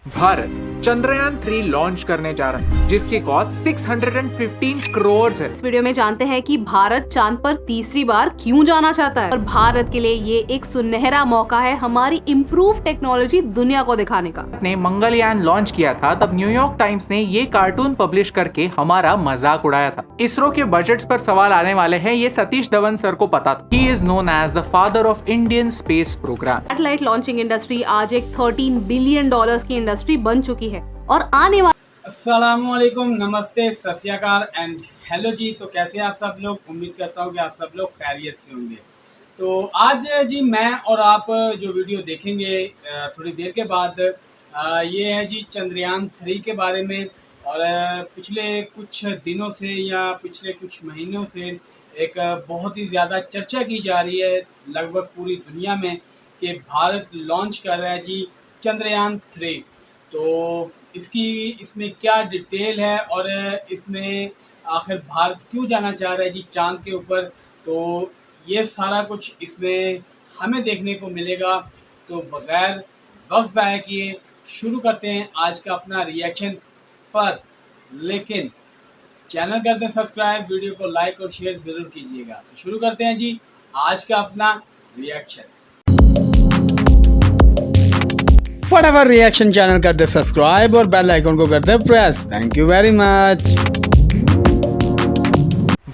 Bharat Chandrayaan 3 launch करने जा रहा है, जिसकी कॉस्ट 615 करोड़ है। इस वीडियो में जानते हैं कि भारत चांद पर तीसरी बार क्यों जाना चाहता है और भारत के लिए ये एक सुनहरा मौका है हमारी इम्प्रूव टेक्नोलॉजी दुनिया को दिखाने का। ने मंगलयान लॉन्च किया था तब न्यूयॉर्क टाइम्स ने ये कार्टून पब्लिश करके हमारा मजाक उड़ाया था। इसरो के बजट्स पर सवाल आने वाले हैं, ये सतीश धवन सर को पता था। He is known as the father of Indian space programme. Satellite launching industry आज एक $13 बिलियन की इंडस्ट्री बन चुकी है और आने वाले अस्सलामुअलैकुम, नमस्ते, सत श्री अकाल एंड हेलो जी। तो कैसे हैं आप सब लोग? उम्मीद करता हूँ कि आप सब लोग खैरियत से होंगे। तो आज जी मैं और आप जो वीडियो देखेंगे थोड़ी देर के बाद ये है जी चंद्रयान 3 के बारे में। और पिछले कुछ दिनों से या पिछले कुछ महीनों से एक बहुत ही ज़्यादा चर्चा की जा रही है लगभग पूरी दुनिया में कि भारत लॉन्च कर रहा है जी चंद्रयान 3। तो इसमें क्या डिटेल है और इसमें आखिर भारत क्यों जाना चाह रहा है जी चांद के ऊपर, तो ये सारा कुछ इसमें हमें देखने को मिलेगा। तो बगैर वक्त ज़ाया किए शुरू करते हैं आज का अपना रिएक्शन। पर लेकिन चैनल कर दें सब्सक्राइब, वीडियो को लाइक और शेयर ज़रूर कीजिएगा। तो शुरू करते हैं जी आज का अपना रिएक्शन। फटाफट रिएक्शन चैनल कर दे सब्सक्राइब और बेल आइकन को कर दे press. Thank you very much.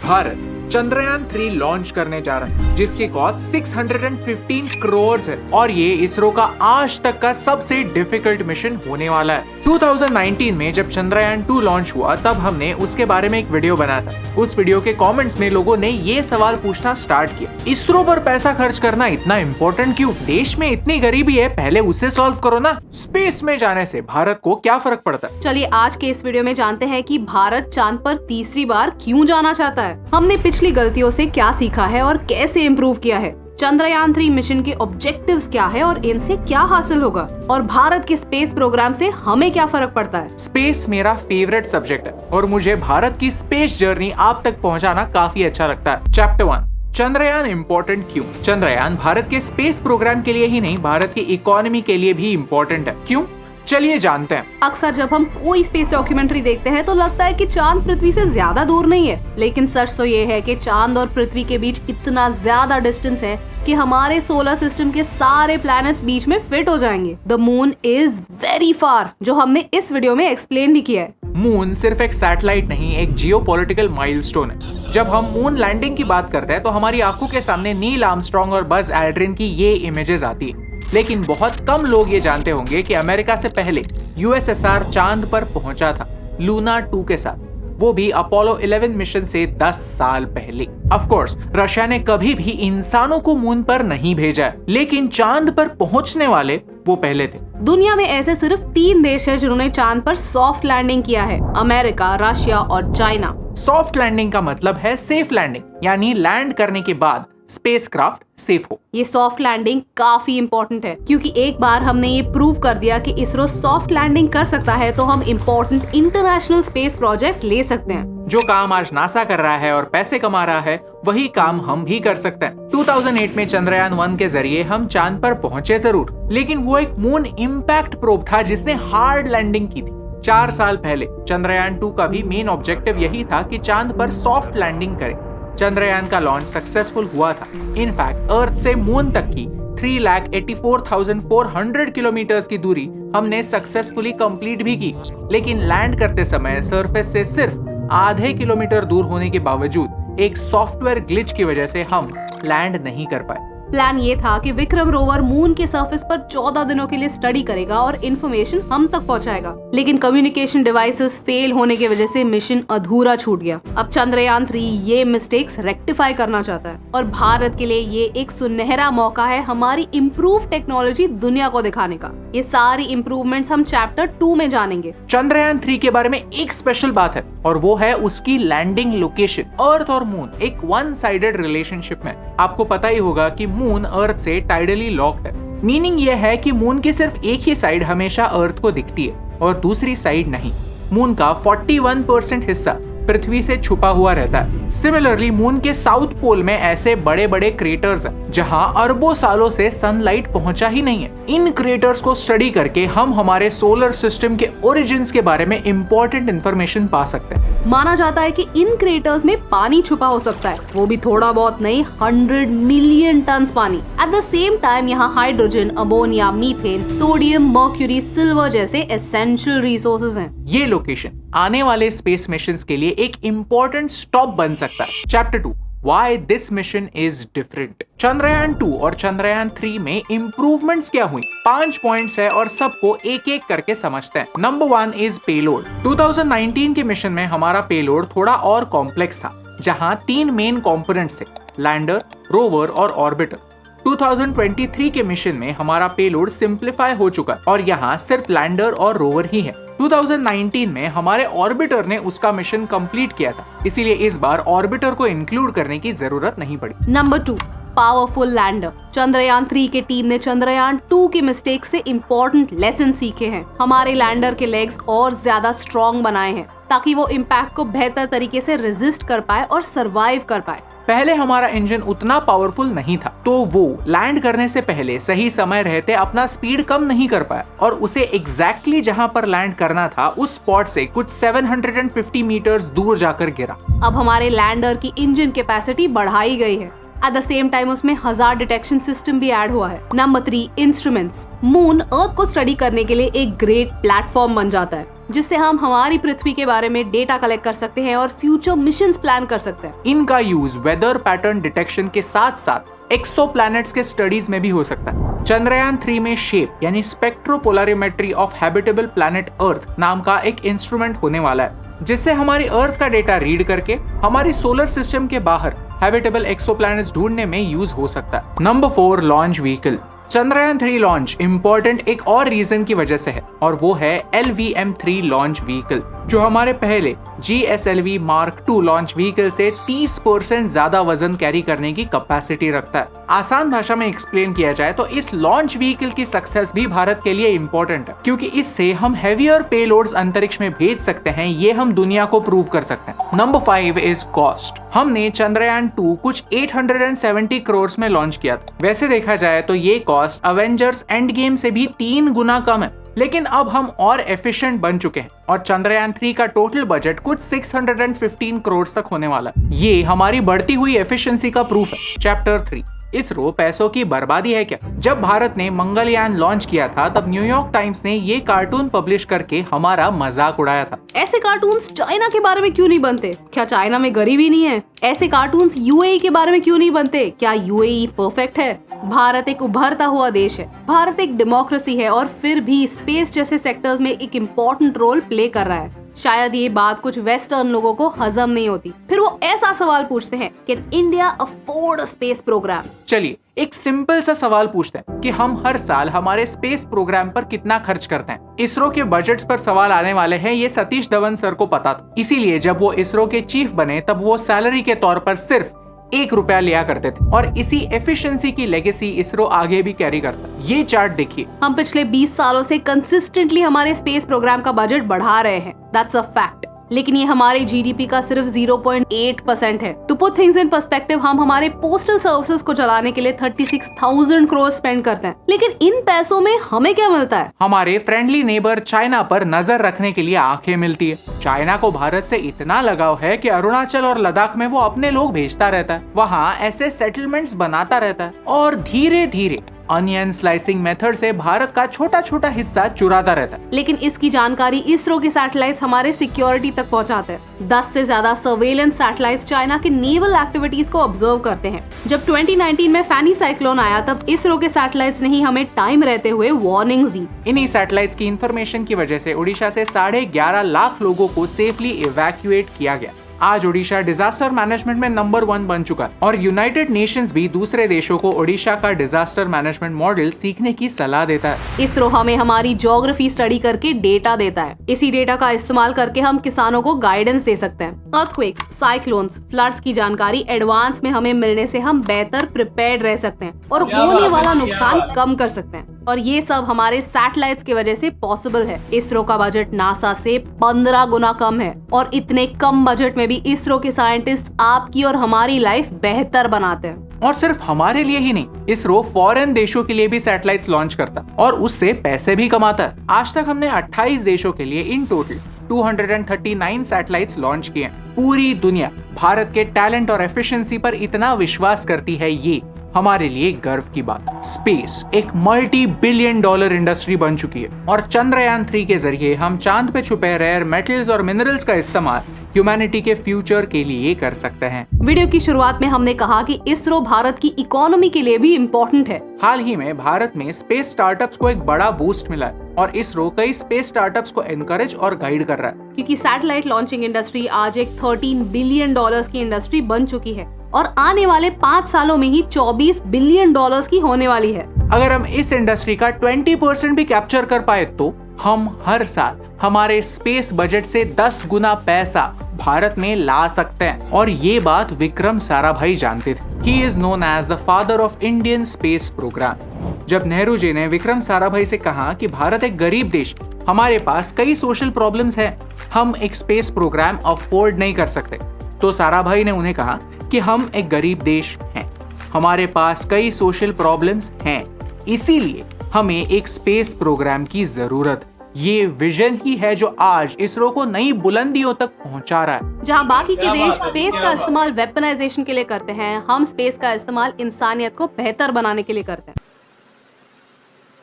Bharat Chandrayaan 3 launch करने जा रहा है, जिसकी कॉस्ट 615 करोड़ है और ये इसरो का आज तक का सबसे डिफिकल्ट मिशन होने वाला है। 2019 में जब चंद्रयान 2 लॉन्च हुआ तब हमने उसके बारे में एक वीडियो बनाया था। उस वीडियो के कमेंट्स में लोगों ने ये सवाल पूछना स्टार्ट किया, इसरो पर पैसा खर्च करना इतना इम्पोर्टेंट क्यों? देश में इतनी गरीबी है, पहले उसे सॉल्व करो ना। स्पेस में जाने से भारत को क्या फर्क पड़ता है? चलिए आज के इस वीडियो में जानते हैं कि भारत चांद पर तीसरी बार क्यों जाना चाहता है, हमने पिछली गलतियों से क्या सीखा है और कैसे इम्प्रूव किया है, चंद्रयान 3 मिशन के ऑब्जेक्टिव्स क्या है और इनसे क्या हासिल होगा, और भारत के स्पेस प्रोग्राम से हमें क्या फर्क पड़ता है। स्पेस मेरा फेवरेट सब्जेक्ट है और मुझे भारत की स्पेस जर्नी आप तक पहुंचाना काफी अच्छा लगता है। चैप्टर 1, चंद्रयान इम्पोर्टेंट क्यों? चंद्रयान भारत के स्पेस प्रोग्राम के लिए ही नहीं, भारत की इकोनॉमी के लिए भी इम्पोर्टेंट है। क्यों? चलिए जानते हैं। अक्सर जब हम कोई स्पेस डॉक्यूमेंट्री देखते हैं तो लगता है कि चांद पृथ्वी से ज्यादा दूर नहीं है, लेकिन सच तो ये है कि चांद और पृथ्वी के बीच इतना ज्यादा डिस्टेंस है कि हमारे सोलर सिस्टम के सारे प्लैनेट्स बीच में फिट हो जाएंगे। The moon is very far, जो हमने इस वीडियो में एक्सप्लेन भी किया है। मून सिर्फ एक सैटेलाइट नहीं, एक जियोपॉलिटिकल माइलस्टोन है। जब हम मून लैंडिंग की बात करते हैं तो हमारी आंखों के सामने नील आर्मस्ट्रांग और बज एल्ड्रिन की ये इमेजेस आती है, लेकिन बहुत कम लोग ये जानते होंगे कि अमेरिका से पहले यूएसएसआर चांद पर पहुंचा था लूना 2 के साथ, वो भी अपोलो 11 मिशन से 10 साल पहले। ऑफ कोर्स रशिया ने कभी भी इंसानों को मून पर नहीं भेजा है, लेकिन चांद पर पहुंचने वाले वो पहले थे। दुनिया में ऐसे सिर्फ 3 देश हैं जिन्होंने चांद पर सॉफ्ट लैंडिंग किया है, अमेरिका, रशिया और चाइना। सॉफ्ट लैंडिंग का मतलब है सेफ लैंडिंग, यानी लैंड करने के बाद स्पेसक्राफ्ट सेफ हो। ये सॉफ्ट लैंडिंग काफी इम्पोर्टेंट है क्योंकि एक बार हमने ये प्रूव कर दिया कि इसरो सॉफ्ट लैंडिंग कर सकता है तो हम इम्पोर्टेंट इंटरनेशनल स्पेस प्रोजेक्ट्स ले सकते हैं। जो काम आज नासा कर रहा है और पैसे कमा रहा है, वही काम हम भी कर सकते हैं। 2008 में चंद्रयान 1 के जरिए हम चांद पर पहुंचे जरूर, लेकिन वो एक मून इम्पैक्ट प्रोब था जिसने हार्ड लैंडिंग की थी। 4 साल पहले चंद्रयान 2 का भी मेन ऑब्जेक्टिव यही था कि चांद पर सॉफ्ट लैंडिंग करे। चंद्रयान का लॉन्च सक्सेसफुल हुआ था। इनफैक्ट अर्थ से मून तक की 3,84,400 किलोमीटर की दूरी हमने सक्सेसफुली कंप्लीट भी की, लेकिन लैंड करते समय सरफेस से सिर्फ आधे किलोमीटर दूर होने के बावजूद एक सॉफ्टवेयर ग्लिच की वजह से हम लैंड नहीं कर पाए। प्लान ये था कि विक्रम रोवर मून के सरफेस पर 14 दिनों के लिए स्टडी करेगा और इन्फॉर्मेशन हम तक पहुंचाएगा, लेकिन कम्युनिकेशन डिवाइसेस फेल होने की वजह से मिशन अधूरा छूट गया। अब चंद्रयान 3 ये मिस्टेक्स रेक्टिफाई करना चाहता है और भारत के लिए ये एक सुनहरा मौका है हमारी इम्प्रूव टेक्नोलॉजी दुनिया को दिखाने का। ये सारी इम्प्रूवमेंट्स हम चैप्टर 2 में जानेंगे। चंद्रयान 3 के बारे में एक स्पेशल बात है और वो है उसकी लैंडिंग लोकेशन। अर्थ और मून एक वन साइडेड रिलेशनशिप में। आपको पता ही होगा कि मून अर्थ से टाइडली लॉक्ड है। मीनिंग ये है कि मून की सिर्फ एक ही साइड हमेशा अर्थ को दिखती है और दूसरी साइड नहीं। मून का 41% हिस्सा पृथ्वी से छुपा हुआ रहता है। सिमिलरली मून के साउथ पोल में ऐसे बड़े बड़े क्रेटर्स हैं जहां अरबों सालों से सनलाइट पहुंचा ही नहीं है। इन क्रेटर्स को स्टडी करके हम हमारे सोलर सिस्टम के ओरिजिन्स के बारे में इंपॉर्टेंट इंफॉर्मेशन पा सकते हैं। माना जाता है कि इन क्रेटर्स में पानी छुपा हो सकता है, वो भी थोड़ा बहुत नहीं, 100 मिलियन टन पानी। एट द सेम टाइम यहाँ hydrogen, ammonia, methane, sodium, mercury, silver जैसे एसेंशियल रिसोर्सेज हैं। ये लोकेशन आने वाले स्पेस मिशंस के लिए एक इम्पोर्टेंट स्टॉप बन सकता है। Chapter 2 Why this mission is different। Chandrayaan 2 और चंद्रयान 3 में इम्प्रूवमेंट्स क्या हुई? 5 पॉइंट्स है और सबको एक एक करके समझते हैं। Number 1 is payload. 2019 के मिशन में हमारा पेलोड थोड़ा और कॉम्प्लेक्स था, जहां 3 मेन कंपोनेंट्स थे, लैंडर, रोवर और ऑर्बिटर। 2023 के मिशन में हमारा पेलोड सिंप्लीफाई हो चुका और यहाँ सिर्फ लैंडर और रोवर ही है। 2019 में हमारे ऑर्बिटर ने उसका मिशन कंप्लीट किया था, इसीलिए इस बार ऑर्बिटर को इंक्लूड करने की जरूरत नहीं पड़ी। Number 2 powerful lander. चंद्रयान 3 के टीम ने चंद्रयान 2 के मिस्टेक से इम्पोर्टेंट लेसन सीखे हैं। हमारे लैंडर के लेग्स और ज्यादा स्ट्रॉन्ग बनाए हैं ताकि वो इम्पैक्ट को बेहतर तरीके से रेजिस्ट कर पाए और सरवाइव कर पाए। पहले हमारा इंजन उतना पावरफुल नहीं था, तो वो लैंड करने से पहले सही समय रहते अपना स्पीड कम नहीं कर पाया और उसे एग्जैक्टली जहां पर लैंड करना था उस स्पॉट से कुछ 750 मीटर्स दूर जाकर गिरा। अब हमारे लैंडर की इंजन कैपेसिटी बढ़ाई गई है। एट द सेम टाइम उसमें हजार्ड डिटेक्शन सिस्टम भी ऐड हुआ है। Number 3 instruments. मून अर्थ को स्टडी करने के लिए एक ग्रेट प्लेटफॉर्म बन जाता है, जिससे हम हमारी पृथ्वी के बारे में डेटा कलेक्ट कर सकते हैं और फ्यूचर मिशंस प्लान कर सकते हैं। इनका यूज वेदर पैटर्न डिटेक्शन के साथ साथ एक्सोप्लैनेट्स के स्टडीज में भी हो सकता है। चंद्रयान 3 में शेप यानी स्पेक्ट्रोपोलरिमेट्री ऑफ हैबिटेबल प्लैनेट अर्थ नाम का एक इंस्ट्रूमेंट होने वाला है, जिससे हमारी अर्थ का डेटा रीड करके हमारी सोलर सिस्टम के बाहर हैबिटेबल एक्सोप्लैनेट्स ढूंढने में यूज हो सकता है। Number 4 launch vehicle. Chandrayaan 3 launch important एक और रीजन की वजह से है, और वो है LVM-3 लॉन्च व्हीकल, जो हमारे पहले GSLV Mark II launch vehicle से 30% ज्यादा वजन कैरी करने की कैपेसिटी रखता है। आसान भाषा में एक्सप्लेन किया जाए तो इस लॉन्च व्हीकल की सक्सेस भी भारत के लिए इम्पोर्टेंट है, क्योंकि इससे हम हेवियर पेलोड्स अंतरिक्ष में भेज सकते हैं। ये हम दुनिया को प्रूव कर सकते हैं। Number 5 is cost. हमने चंद्रयान 2 कुछ 870 करोड़ में लॉन्च किया था। वैसे देखा जाए तो ये कॉस्ट अवेंजर्स एंड गेम से भी 3 गुना कम है, लेकिन अब हम और एफिशिएंट बन चुके हैं और चंद्रयान 3 का टोटल बजट कुछ 615 करोड़ तक होने वाला है। ये हमारी बढ़ती हुई एफिशिएंसी का प्रूफ है। चैप्टर 3 इसरो पैसों की बर्बादी है क्या? जब भारत ने मंगलयान लॉन्च किया था तब न्यूयॉर्क टाइम्स ने ये कार्टून पब्लिश करके हमारा मजाक उड़ाया था। ऐसे कार्टून्स चाइना के बारे में क्यों नहीं बनते? क्या चाइना में गरीबी नहीं है? ऐसे कार्टून्स UAE के बारे में क्यों नहीं बनते? क्या UAE परफेक्ट है? भारत एक उभरता हुआ देश है, भारत एक डेमोक्रेसी है और फिर भी स्पेस जैसे सेक्टर्स में एक इम्पोर्टेंट रोल प्ले कर रहा है। शायद ये बात कुछ वेस्टर्न लोगों को हजम नहीं होती, फिर वो ऐसा सवाल पूछते हैं कि India afford a space programme? चलिए एक सिंपल सा सवाल पूछते हैं कि हम हर साल हमारे स्पेस प्रोग्राम पर कितना खर्च करते हैं। इसरो के बजट्स पर सवाल आने वाले हैं, ये सतीश धवन सर को पता था, इसीलिए जब वो इसरो के चीफ बने तब वो सैलरी के तौर पर सिर्फ 1 रुपया लिया करते थे और इसी एफिशिएंसी की लेगेसी इसरो आगे भी कैरी करता है। ये चार्ट देखिए, हम पिछले 20 सालों से कंसिस्टेंटली हमारे स्पेस प्रोग्राम का बजट बढ़ा रहे हैं। That's a fact. लेकिन ये हमारे GDP का सिर्फ 0.8% है। To put things in perspective, हम हमारे पोस्टल सर्विसेज को चलाने के लिए 36,000 करोड़ स्पेंड करते हैं, लेकिन इन पैसों में हमें क्या मिलता है? हमारे फ्रेंडली नेबर चाइना पर नजर रखने के लिए आंखें मिलती है। चाइना को भारत से इतना लगाव है कि अरुणाचल और लद्दाख में वो अपने लोग भेजता रहता है, वहाँ ऐसे सेटलमेंट्स बनाता रहता है और धीरे धीरे अनियन स्लाइसिंग मेथड से भारत का छोटा छोटा हिस्सा चुराता रहता है। लेकिन इसकी जानकारी इसरो के सैटेलाइट्स हमारे सिक्योरिटी तक पहुंचाते हैं। 10 से ज्यादा सर्वेलेंस सैटेलाइट्स चाइना के नेवल एक्टिविटीज को ऑब्जर्व करते हैं। जब 2019 में फैनी साइक्लोन आया तब इसरो के सैटेलाइट्स ने ही हमें टाइम रहते हुए वार्निंग्स दी। इन्हीं सैटेलाइट्स की इंफॉर्मेशन की वजह से उड़ीसा से 11.5 लाख लोगों को सेफली इवैक्यूएट किया गया। आज ओडिशा डिजास्टर मैनेजमेंट में नंबर 1 बन चुका है और यूनाइटेड नेशंस भी दूसरे देशों को ओडिशा का डिजास्टर मैनेजमेंट मॉडल सीखने की सलाह देता है। इसरो हमें हमारी ज्योग्राफी स्टडी करके डेटा देता है। इसी डेटा का इस्तेमाल करके हम किसानों को गाइडेंस दे सकते हैं। अर्थक्वेक्स, साइक्लोन्स, फ्लड्स की जानकारी एडवांस में हमें मिलने से हम बेहतर प्रिपेयर्ड रह सकते हैं और होने वाला नुकसान कम कर सकते हैं। और ये सब हमारे सैटेलाइट्स की वजह से पॉसिबल है। इसरो का बजट नासा से 15 गुना कम है और इतने कम बजट में भी इसरो के साइंटिस्ट आपकी और हमारी लाइफ बेहतर बनाते हैं। और सिर्फ हमारे लिए ही नहीं, इसरो फॉरेन देशों के लिए भी सैटेलाइट्स लॉन्च करता है और उससे पैसे भी कमाता है। आज तक हमने 28 देशों के लिए इन टोटल 239 सैटेलाइट्स लॉन्च किए हैं। पूरी दुनिया भारत के टैलेंट और एफिशिएंसी पर इतना विश्वास करती है, ये हमारे लिए गर्व की बात। स्पेस एक multi-billion dollar इंडस्ट्री बन चुकी है और चंद्रयान 3 के जरिए हम चांद पे छुपे रेयर मेटल्स और मिनरल्स का इस्तेमाल ह्यूमैनिटी के फ्यूचर के लिए कर सकते हैं। वीडियो की शुरुआत में हमने कहा कि इसरो भारत की इकोनॉमी के लिए भी इम्पोर्टेंट है। हाल ही में भारत में स्पेस स्टार्टअप्स को एक बड़ा बूस्ट मिला है और इसरो कई स्पेस स्टार्टअप्स को एनकरेज और गाइड कर रहा है। क्योंकि सैटेलाइट लॉन्चिंग इंडस्ट्री आज एक $13 बिलियन की इंडस्ट्री बन चुकी है और आने वाले 5 सालों में ही $24 बिलियन की होने वाली है। अगर हम इस इंडस्ट्री का 20% भी कैप्चर कर पाए तो हम हर साल हमारे स्पेस बजट से 10 गुना पैसा भारत में ला सकते हैं। और ये बात विक्रम साराभाई जानते थे। He is known as the father of Indian space program। जब नेहरू जी ने विक्रम साराभाई से कहा कि भारत एक गरीब देश, हमारे पास कई सोशल प्रॉब्लम्स हैं, हम एक स्पेस प्रोग्राम अफोर्ड नहीं कर सकते, तो साराभाई ने उन्हें कहा कि हम एक गरीब देश हैं, हमारे पास कई सोशल प्रॉब्लम्स हैं, इसीलिए हमें एक स्पेस प्रोग्राम की जरूरत है। ये विजन ही है जो आज इसरो को नई बुलंदियों तक पहुंचा रहा है। जहां बाकी के देश स्पेस का इस्तेमाल वेपनाइजेशन के लिए करते हैं, हम स्पेस का इस्तेमाल इंसानियत को बेहतर बनाने के लिए करते हैं।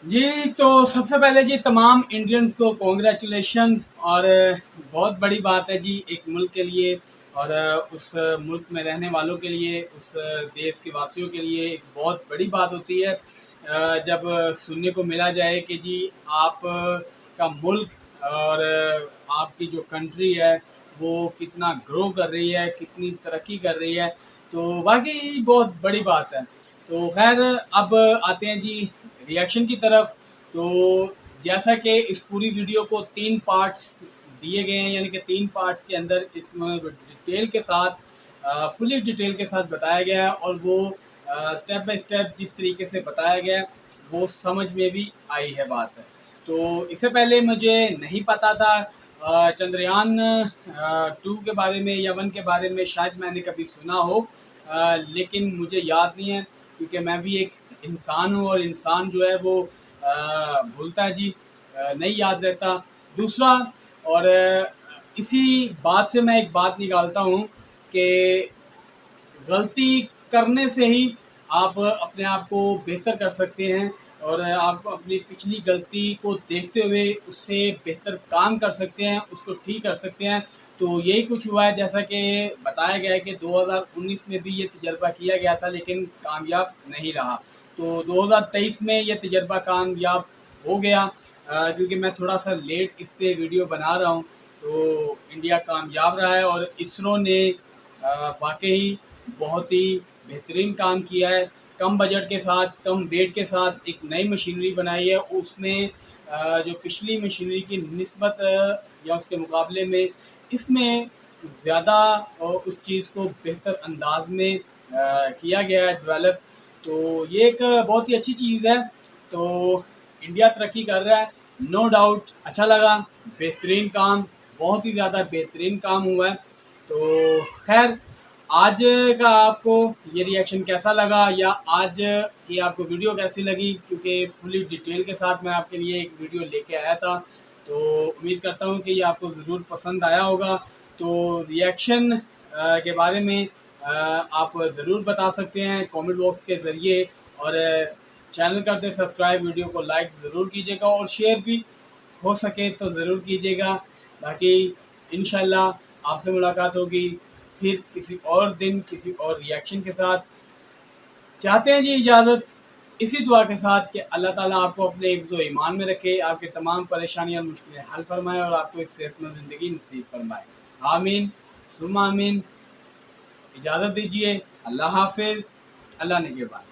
जी, तो सबसे पहले जी तमाम इंडियंस को कॉन्ग्रेचुलेशंस। और बहुत बड़ी बात है जी एक मुल्क के लिए और उस मुल्क में रहने वालों के लिए, उस देश के वासियों के लिए एक बहुत बड़ी बात होती है जब सुनने को मिला जाए कि जी आप का मुल्क और आपकी जो कंट्री है वो कितना ग्रो कर रही है, कितनी तरक्की कर रही है, तो वाकई बहुत बड़ी बात है। तो खैर अब आते हैं जी रिएक्शन की तरफ। तो जैसा कि इस पूरी वीडियो को 3 पार्ट्स दिए गए हैं, यानी कि 3 पार्ट्स के अंदर इसमें डिटेल के साथ फुली डिटेल के साथ बताया गया है और वो स्टेप बाय स्टेप जिस तरीके से बताया गया है वो समझ में भी आई है बात है। तो इससे पहले मुझे नहीं पता था चंद्रयान 2 के बारे में या 1 के बारे में, शायद मैंने कभी सुना हो लेकिन मुझे याद नहीं है क्योंकि मैं भी एक इंसान हूँ और इंसान जो है वो भूलता है जी, नहीं याद रहता। दूसरा, और इसी बात से मैं एक बात निकालता हूँ कि गलती करने से ही आप अपने आप को बेहतर कर सकते हैं और आप अपनी पिछली गलती को देखते हुए उससे बेहतर काम कर सकते हैं, उसको ठीक कर सकते हैं। तो यही कुछ हुआ है, जैसा कि बताया गया है कि 2019 में भी ये तजर्बा किया गया था लेकिन कामयाब नहीं रहा। तो 2023 में ये तजर्बा कामयाब हो गया क्योंकि मैं थोड़ा सा लेट इस पे वीडियो बना रहा हूँ। तो इंडिया कामयाब रहा है और इसरो ने वाकई बहुत ही बेहतरीन काम किया है। कम बजट के साथ, कम वेट के साथ एक नई मशीनरी बनाई है। उसमें जो पिछली मशीनरी की निस्बत या उसके मुकाबले में इसमें ज़्यादा उस चीज़ को बेहतर अंदाज में किया गया है डेवलप। तो ये एक बहुत ही अच्छी चीज़ है। तो इंडिया तरक्की कर रहा है, नो डाउट। अच्छा लगा, बेहतरीन काम, बहुत ही ज़्यादा बेहतरीन काम हुआ है। तो खैर आज का आपको ये रिएक्शन कैसा लगा या आज की आपको वीडियो कैसी लगी, क्योंकि फुली डिटेल के साथ मैं आपके लिए एक वीडियो लेके आया था। तो उम्मीद करता हूँ कि ये आपको ज़रूर पसंद आया होगा। तो रिएक्शन के बारे में आप ज़रूर बता सकते हैं कमेंट बॉक्स के ज़रिए और चैनल कर दे सब्सक्राइब, वीडियो को लाइक ज़रूर कीजिएगा और शेयर भी हो सके तो ज़रूर कीजिएगा। बाकी इंशाल्लाह आपसे मुलाकात होगी फिर किसी और दिन किसी और रिएक्शन के साथ। चाहते हैं जी इजाज़त इसी दुआ के साथ कि अल्लाह ताला आपको अपने हिफ्ज़ व ईमान में रखे, आपके तमाम परेशानियां मुश्किलें हल फरमाए और आपको एक सेहतमंद ज़िंदगी नसीब फरमाए। आमीन सुम्मा आमीन। इजाज़त दीजिए। अल्लाह हाफिज़। अल्लाह ने के बाद।